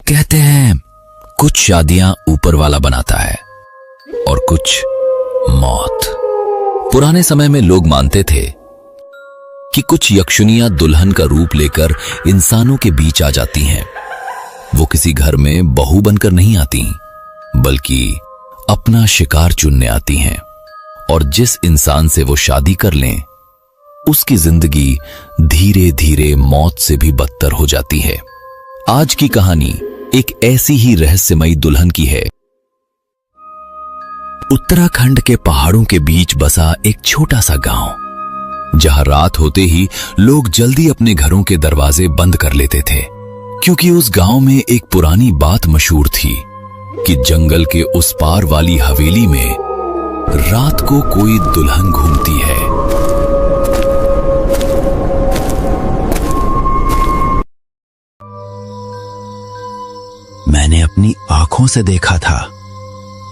कहते हैं कुछ शादियां ऊपर वाला बनाता है और कुछ मौत। पुराने समय में लोग मानते थे कि कुछ यक्षुनियां दुल्हन का रूप लेकर इंसानों के बीच आ जाती हैं। वो किसी घर में बहू बनकर नहीं आती, बल्कि अपना शिकार चुनने आती हैं, और जिस इंसान से वो शादी कर लें उसकी जिंदगी धीरे धीरे मौत से भी बदतर हो जाती है। आज की कहानी एक ऐसी ही रहस्यमयी दुल्हन की है। उत्तराखंड के पहाड़ों के बीच बसा एक छोटा सा गांव, जहां रात होते ही लोग जल्दी अपने घरों के दरवाजे बंद कर लेते थे, क्योंकि उस गांव में एक पुरानी बात मशहूर थी कि जंगल के उस पार वाली हवेली में रात को कोई दुल्हन घूमती है। मैंने अपनी आंखों से देखा था,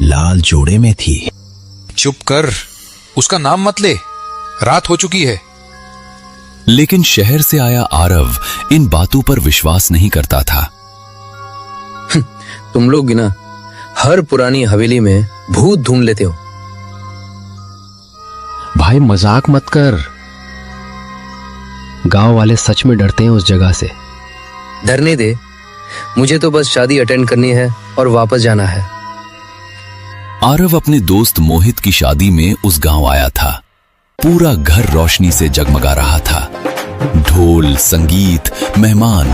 लाल जोड़े में थी। चुप कर, उसका नाम मत ले, रात हो चुकी है। लेकिन शहर से आया आरव इन बातों पर विश्वास नहीं करता था। तुम लोग ना हर पुरानी हवेली में भूत ढूंढ लेते हो। भाई मजाक मत कर, गांव वाले सच में डरते हैं उस जगह से। डरने दे, मुझे तो बस शादी अटेंड करनी है और वापस जाना है। आरव अपने दोस्त मोहित की शादी में उस गांव आया था। पूरा घर रोशनी से जगमगा रहा था। ढोल, संगीत, मेहमान,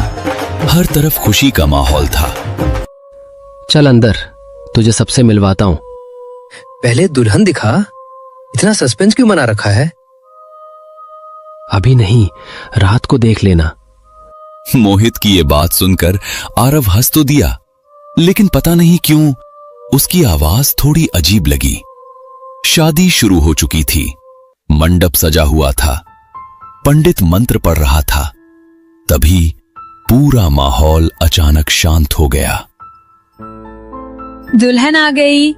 हर तरफ खुशी का माहौल था। चल अंदर, तुझे सबसे मिलवाता हूं। पहले दुल्हन दिखा, इतना सस्पेंस क्यों बना रखा है? अभी नहीं, रात को देख लेना। मोहित की ये बात सुनकर आरव हंस तो दिया, लेकिन पता नहीं क्यों उसकी आवाज थोड़ी अजीब लगी। शादी शुरू हो चुकी थी, मंडप सजा हुआ था, पंडित मंत्र पढ़ रहा था। तभी पूरा माहौल अचानक शांत हो गया। दुल्हन आ गई।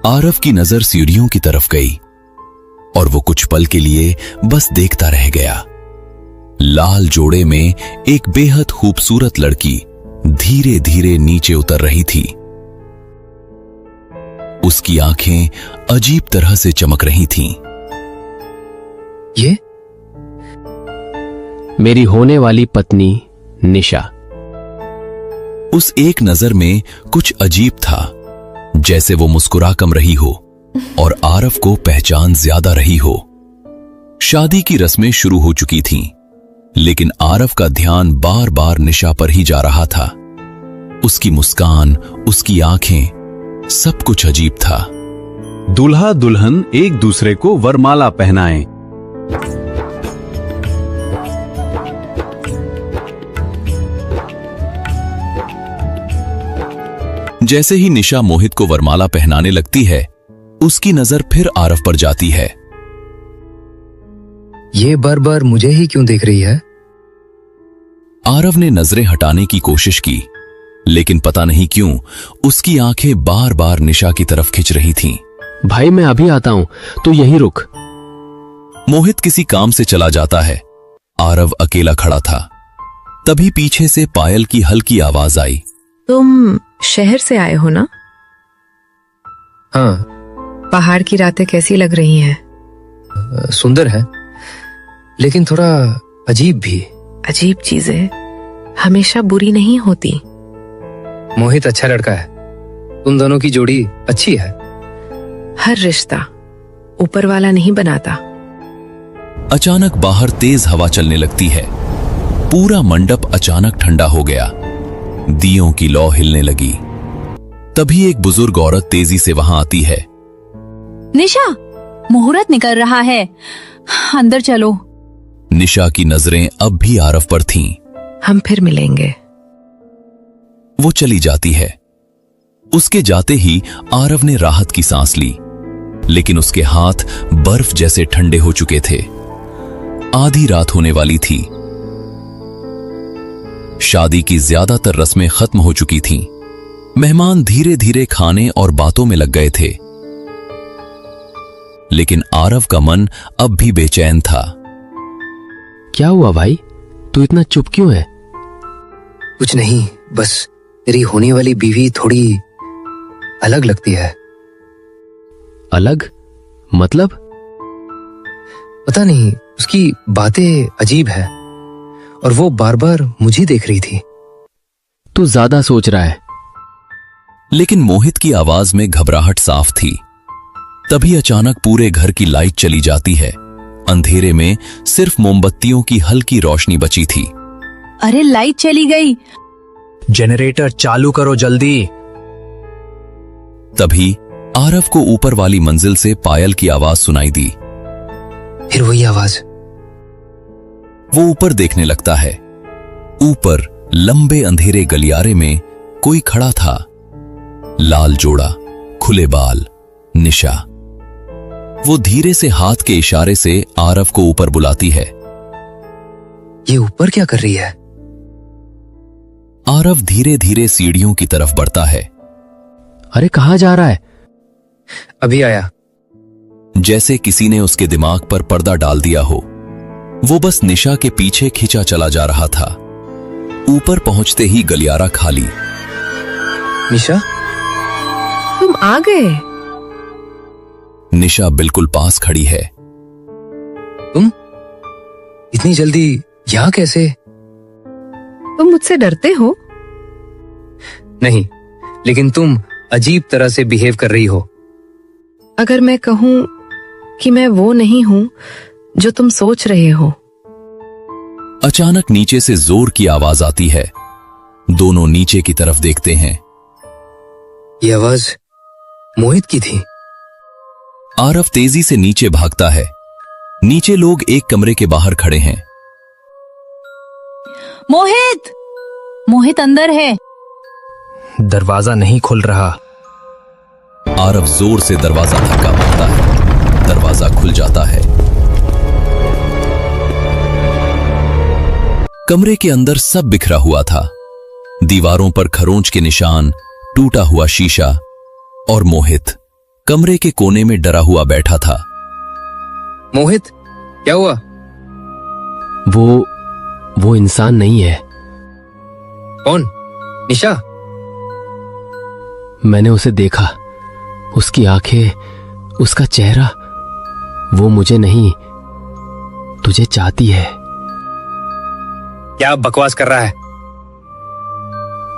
आरव की नजर सीढ़ियों की तरफ गई और वो कुछ पल के लिए बस देखता रह गया। लाल जोड़े में एक बेहद खूबसूरत लड़की धीरे धीरे नीचे उतर रही थी। उसकी आंखें अजीब तरह से चमक रही थीं। ये मेरी होने वाली पत्नी निशा। उस एक नजर में कुछ अजीब था, जैसे वो मुस्कुरा कम रही हो और आरव को पहचान ज्यादा रही हो। शादी की रस्में शुरू हो चुकी थीं, लेकिन आरव का ध्यान बार बार निशा पर ही जा रहा था। उसकी मुस्कान, उसकी आंखें, सब कुछ अजीब था। दूल्हा दुल्हन एक दूसरे को वरमाला पहनाएं। जैसे ही निशा मोहित को वरमाला पहनाने लगती है, उसकी नजर फिर आरव पर जाती है। ये बार बार मुझे ही क्यों देख रही है? आरव ने नजरें हटाने की कोशिश की, लेकिन पता नहीं क्यों उसकी आंखें बार बार निशा की तरफ खिंच रही थीं। भाई मैं अभी आता हूं, तू यहीं रुक। मोहित किसी काम से चला जाता है। आरव अकेला खड़ा था। तभी पीछे से पायल की हल्की आवाज आई। तुम शहर से आए हो ना? हाँ। पहाड़ की रातें कैसी लग रही हैं? सुंदर है, लेकिन थोड़ा अजीब भी। अजीब चीजें हमेशा बुरी नहीं होती। मोहित अच्छा लड़का है, तुम दोनों की जोड़ी अच्छी है। हर रिश्ता ऊपर वाला नहीं बनाता। अचानक बाहर तेज हवा चलने लगती है। पूरा मंडप अचानक ठंडा हो गया। दियों की लौ हिलने लगी। तभी एक बुजुर्ग औरत तेजी से वहां आती है। निशा, मुहूर्त निकल रहा है, अंदर चलो। निशा की नजरें अब भी आरव पर थीं। हम फिर मिलेंगे। वो चली जाती है। उसके जाते ही आरव ने राहत की सांस ली, लेकिन उसके हाथ बर्फ जैसे ठंडे हो चुके थे। आधी रात होने वाली थी। शादी की ज्यादातर रस्में खत्म हो चुकी थीं। मेहमान धीरे धीरे खाने और बातों में लग गए थे, लेकिन आरव का मन अब भी बेचैन था। क्या हुआ भाई, तू इतना चुप क्यों है? कुछ नहीं, बस तेरी होने वाली बीवी थोड़ी अलग लगती है। अलग मतलब? पता नहीं, उसकी बातें अजीब है और वो बार बार मुझे देख रही थी। तू ज्यादा सोच रहा है। लेकिन मोहित की आवाज में घबराहट साफ थी। तभी अचानक पूरे घर की लाइट चली जाती है। अंधेरे में सिर्फ मोमबत्तियों की हल्की रोशनी बची थी। अरे लाइट चली गई। जनरेटर चालू करो जल्दी। तभी आरव को ऊपर वाली मंजिल से पायल की आवाज सुनाई दी। फिर वही आवाज। वो ऊपर देखने लगता है। ऊपर लंबे अंधेरे गलियारे में कोई खड़ा था। लाल जोड़ा, खुले बाल, निशा। वो धीरे से हाथ के इशारे से आरव को ऊपर बुलाती है। ये ऊपर क्या कर रही है? आरव धीरे धीरे सीढ़ियों की तरफ बढ़ता है। अरे कहाँ जा रहा है? अभी आया। जैसे किसी ने उसके दिमाग पर पर्दा डाल दिया हो। वो बस निशा के पीछे खिंचा चला जा रहा था। ऊपर पहुंचते ही गलियारा खाली। निशा, तुम आ गए? निशा बिल्कुल पास खड़ी है। तुम इतनी जल्दी यहां कैसे? तुम मुझसे डरते हो? नहीं, लेकिन तुम अजीब तरह से बिहेव कर रही हो। अगर मैं कहूं कि मैं वो नहीं हूं जो तुम सोच रहे हो। अचानक नीचे से जोर की आवाज आती है। दोनों नीचे की तरफ देखते हैं। ये आवाज मोहित की थी। आरव तेजी से नीचे भागता है। नीचे लोग एक कमरे के बाहर खड़े हैं। मोहित, मोहित अंदर है। दरवाजा नहीं खुल रहा। आरव जोर से दरवाजा धक्का मारता है। दरवाजा खुल जाता है। कमरे के अंदर सब बिखरा हुआ था। दीवारों पर खरोंच के निशान, टूटा हुआ शीशा और मोहित कमरे के कोने में डरा हुआ बैठा था। मोहित, क्या हुआ? वो इंसान नहीं है। कौन? निशा? मैंने उसे देखा। उसकी आंखें, उसका चेहरा, वो मुझे नहीं, तुझे चाहती है। क्या बकवास कर रहा है?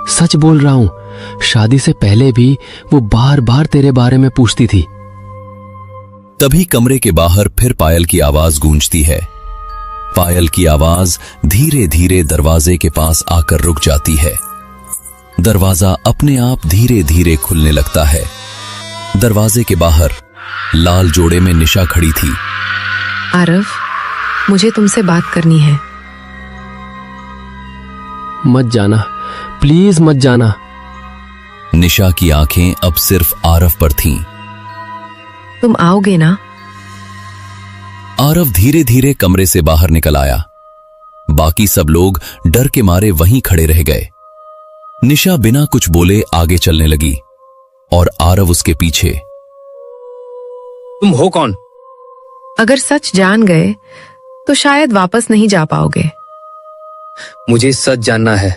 सच बोल रहा हूं। शादी से पहले भी वो बार बार तेरे बारे में पूछती थी। तभी कमरे के बाहर फिर पायल की आवाज गूंजती है। पायल की आवाज धीरे धीरे दरवाजे के पास आकर रुक जाती है। दरवाजा अपने आप धीरे धीरे खुलने लगता है। दरवाजे के बाहर लाल जोड़े में निशा खड़ी थी। आरव, मुझे तुमसे बात करनी है। मत जाना, प्लीज मत जाना। निशा की आंखें अब सिर्फ आरव पर थीं। तुम आओगे ना? आरव धीरे धीरे कमरे से बाहर निकल आया। बाकी सब लोग डर के मारे वहीं खड़े रह गए। निशा बिना कुछ बोले आगे चलने लगी और आरव उसके पीछे। तुम हो कौन? अगर सच जान गए तो शायद वापस नहीं जा पाओगे। मुझे सच जानना है।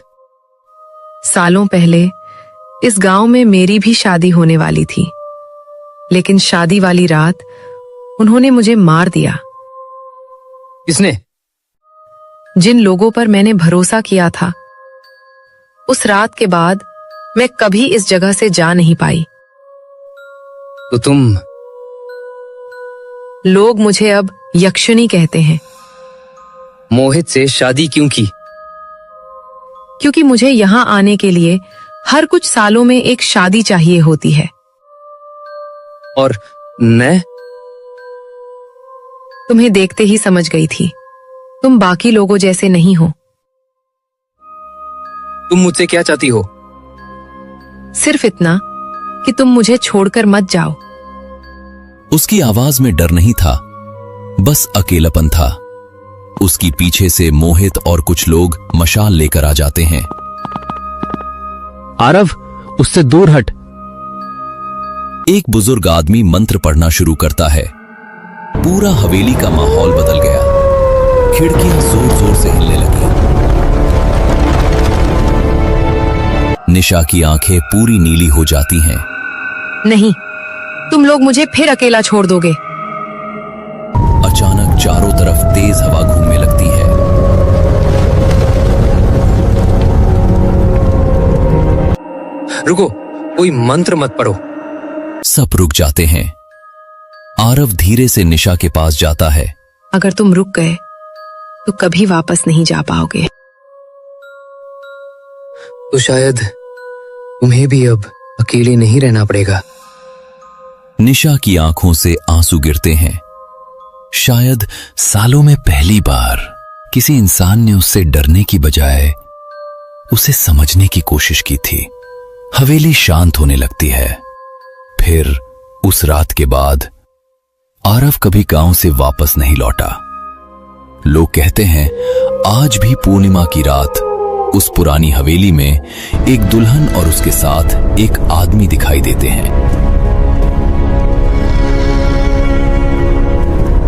सालों पहले इस गांव में मेरी भी शादी होने वाली थी, लेकिन शादी वाली रात उन्होंने मुझे मार दिया। किसने? जिन लोगों पर मैंने भरोसा किया था। उस रात के बाद मैं कभी इस जगह से जा नहीं पाई। तो तुम? लोग मुझे अब यक्षिणी कहते हैं। मोहित से शादी क्यों की? क्योंकि मुझे यहां आने के लिए हर कुछ सालों में एक शादी चाहिए होती है। और मैं? तुम्हें देखते ही समझ गई थी। तुम बाकी लोगों जैसे नहीं हो। तुम मुझसे क्या चाहती हो? सिर्फ इतना कि तुम मुझे छोड़कर मत जाओ। उसकी आवाज में डर नहीं था, बस अकेलापन था। उसकी पीछे से मोहित और कुछ लोग मशाल लेकर आ जाते हैं। आरव, उससे दूर हट। एक बुजुर्ग आदमी मंत्र पढ़ना शुरू करता है। पूरा हवेली का माहौल बदल गया। खिड़कियां जोर जोर से हिलने लगी। निशा की आंखें पूरी नीली हो जाती हैं। नहीं, तुम लोग मुझे फिर अकेला छोड़ दोगे। अचानक चारों तरफ तेज हवा घूमने लगती है। रुको, कोई मंत्र मत पढ़ो। सब रुक जाते हैं। आरव धीरे से निशा के पास जाता है। अगर तुम रुक गए तो कभी वापस नहीं जा पाओगे। तो शायद तुम्हें भी अब अकेले नहीं रहना पड़ेगा। निशा की आंखों से आंसू गिरते हैं। शायद सालों में पहली बार किसी इंसान ने उससे डरने की बजाय उसे समझने की कोशिश की थी। हवेली शांत होने लगती है। फिर उस रात के बाद आरव कभी गांव से वापस नहीं लौटा। लोग कहते हैं आज भी पूर्णिमा की रात उस पुरानी हवेली में एक दुल्हन और उसके साथ एक आदमी दिखाई देते हैं।